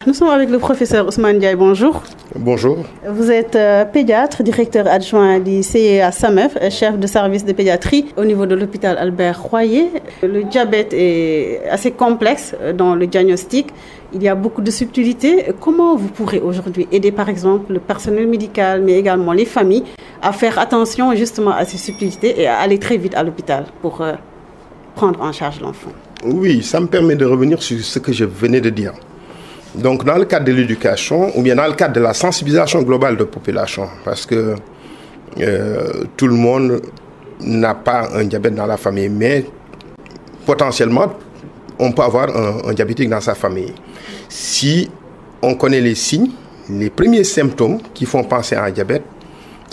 Nous sommes avec le professeur Ousmane Ndiaye, bonjour. Bonjour. Vous êtes pédiatre, directeur adjoint du CEA SAMEF, chef de service de pédiatrie au niveau de l'hôpital Albert Royer. Le diabète est assez complexe dans le diagnostic. Il y a beaucoup de subtilités. Comment vous pourrez aujourd'hui aider par exemple le personnel médical, mais également les familles, à faire attention justement à ces subtilités et à aller très vite à l'hôpital pour prendre en charge l'enfant? Oui, ça me permet de revenir sur ce que je venais de dire. Donc, dans le cadre de l'éducation, ou bien dans le cadre de la sensibilisation globale de la population, parce que tout le monde n'a pas un diabète dans la famille, mais potentiellement, on peut avoir un diabétique dans sa famille. Si on connaît les signes, les premiers symptômes qui font penser à un diabète,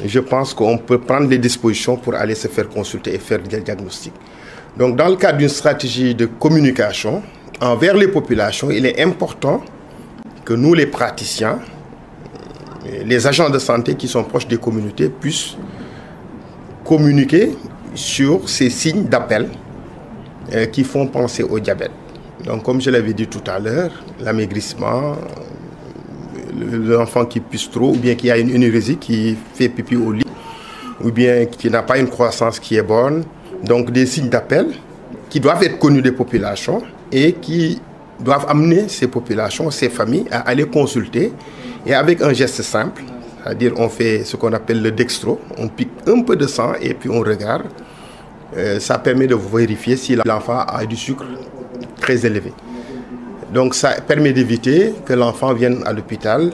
je pense qu'on peut prendre les dispositions pour aller se faire consulter et faire des diagnostics. Donc, dans le cadre d'une stratégie de communication envers les populations, il est important que nous, les praticiens, les agents de santé qui sont proches des communautés, puissent communiquer sur ces signes d'appel qui font penser au diabète. Donc, comme je l'avais dit tout à l'heure, l'amaigrissement, l'enfant qui pisse trop, ou bien qui a une énurésie, qui fait pipi au lit, ou bien qui n'a pas une croissance qui est bonne. Donc, des signes d'appel qui doivent être connus des populations et qui doivent amener ces populations, ces familles à aller consulter. Et avec un geste simple, c'est-à-dire on fait ce qu'on appelle le dextro, on pique un peu de sang et puis on regarde. Ça permet de vérifier si l'enfant a du sucre très élevé. Donc ça permet d'éviter que l'enfant vienne à l'hôpital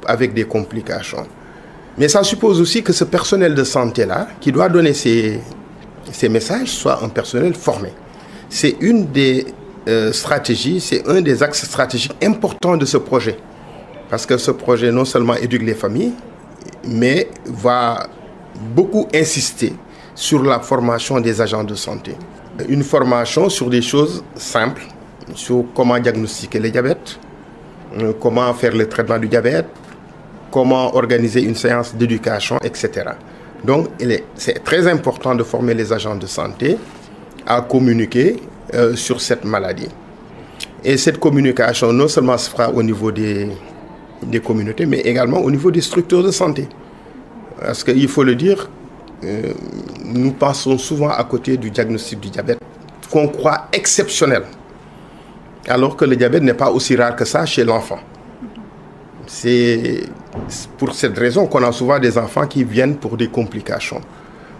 avec des complications. Mais ça suppose aussi que ce personnel de santé-là, qui doit donner ces messages, soit un personnel formé. C'est une des stratégie, c'est un des axes stratégiques importants de ce projet. Parce que ce projet non seulement éduque les familles, mais va beaucoup insister sur la formation des agents de santé. Une formation sur des choses simples, sur comment diagnostiquer le diabète, comment faire le traitement du diabète, comment organiser une séance d'éducation, etc. Donc, c'est très important de former les agents de santé à communiquer sur cette maladie. Et cette communication non seulement se fera au niveau des communautés, mais également au niveau des structures de santé. Parce qu'il faut le dire, nous passons souvent à côté du diagnostic du diabète, qu'on croit exceptionnel, alors que le diabète n'est pas aussi rare que ça chez l'enfant. C'est pour cette raison qu'on a souvent des enfants qui viennent pour des complications.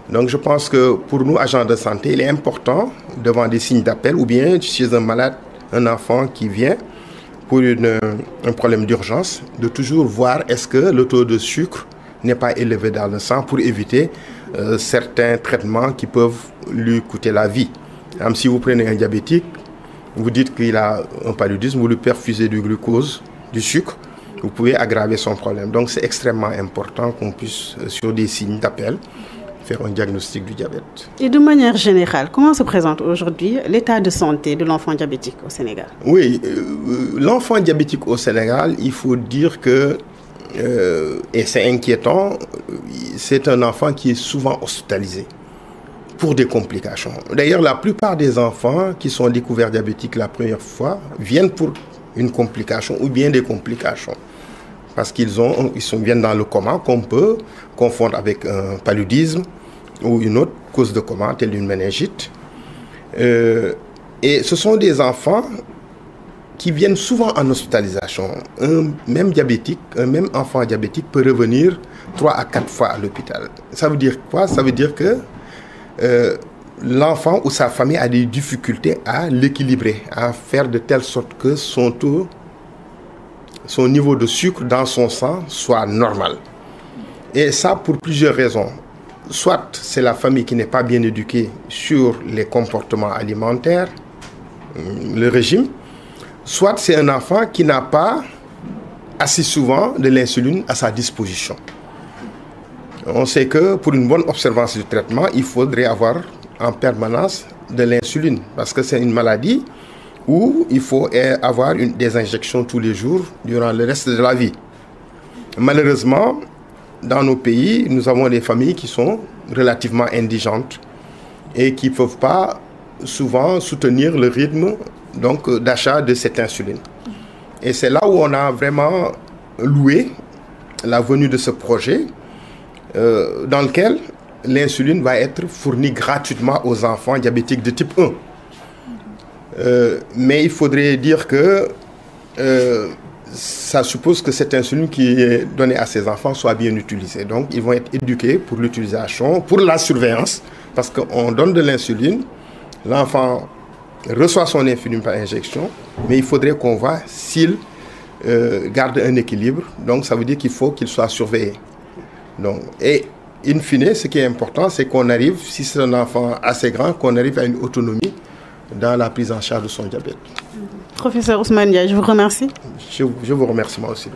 Donc je pense que pour nous, agents de santé, il est important, devant des signes d'appel, ou bien chez un malade, un enfant qui vient pour un problème d'urgence, de toujours voir est-ce que le taux de sucre n'est pas élevé dans le sang pour éviter certains traitements qui peuvent lui coûter la vie. Même si vous prenez un diabétique, vous dites qu'il a un paludisme, vous lui perfusez du glucose, du sucre, vous pouvez aggraver son problème. Donc c'est extrêmement important qu'on puisse, sur des signes d'appel, faire un diagnostic du diabète. Et de manière générale, comment se présente aujourd'hui l'état de santé de l'enfant diabétique au Sénégal? Oui, l'enfant diabétique au Sénégal, il faut dire que, et c'est inquiétant, c'est un enfant qui est souvent hospitalisé pour des complications. D'ailleurs, la plupart des enfants qui sont découverts diabétiques la première fois viennent pour une complication ou bien des complications. Parce qu'ils viennent dans le coma qu'on peut confondre avec un paludisme ou une autre cause de coma, telle une méningite. Et ce sont des enfants qui viennent souvent en hospitalisation. Un même enfant diabétique peut revenir 3 à 4 fois à l'hôpital. Ça veut dire quoi? Ça veut dire que l'enfant ou sa famille a des difficultés à l'équilibrer, à faire de telle sorte que son niveau de sucre dans son sang soit normal. Et ça pour plusieurs raisons. Soit c'est la famille qui n'est pas bien éduquée sur les comportements alimentaires, le régime, soit c'est un enfant qui n'a pas assez souvent de l'insuline à sa disposition. On sait que pour une bonne observance du traitement, il faudrait avoir en permanence de l'insuline, parce que c'est une maladie où il faut avoir des injections tous les jours durant le reste de la vie. Malheureusement, dans nos pays, nous avons des familles qui sont relativement indigentes et qui ne peuvent pas souvent soutenir le rythme d'achat de cette insuline. Et c'est là où on a vraiment loué la venue de ce projet dans lequel l'insuline va être fournie gratuitement aux enfants diabétiques de type 1. Mais il faudrait dire que ça suppose que cette insuline qui est donnée à ces enfants soit bien utilisée. Donc, ils vont être éduqués pour l'utilisation, pour la surveillance, parce qu'on donne de l'insuline, l'enfant reçoit son insuline par injection, mais il faudrait qu'on voit s'il garde un équilibre. Donc, ça veut dire qu'il faut qu'il soit surveillé. Donc, et in fine, ce qui est important, c'est qu'on arrive, si c'est un enfant assez grand, qu'on arrive à une autonomie dans la prise en charge de son diabète. Professeur Ousmane Ndiaye, je vous remercie. Je vous remercie moi aussi.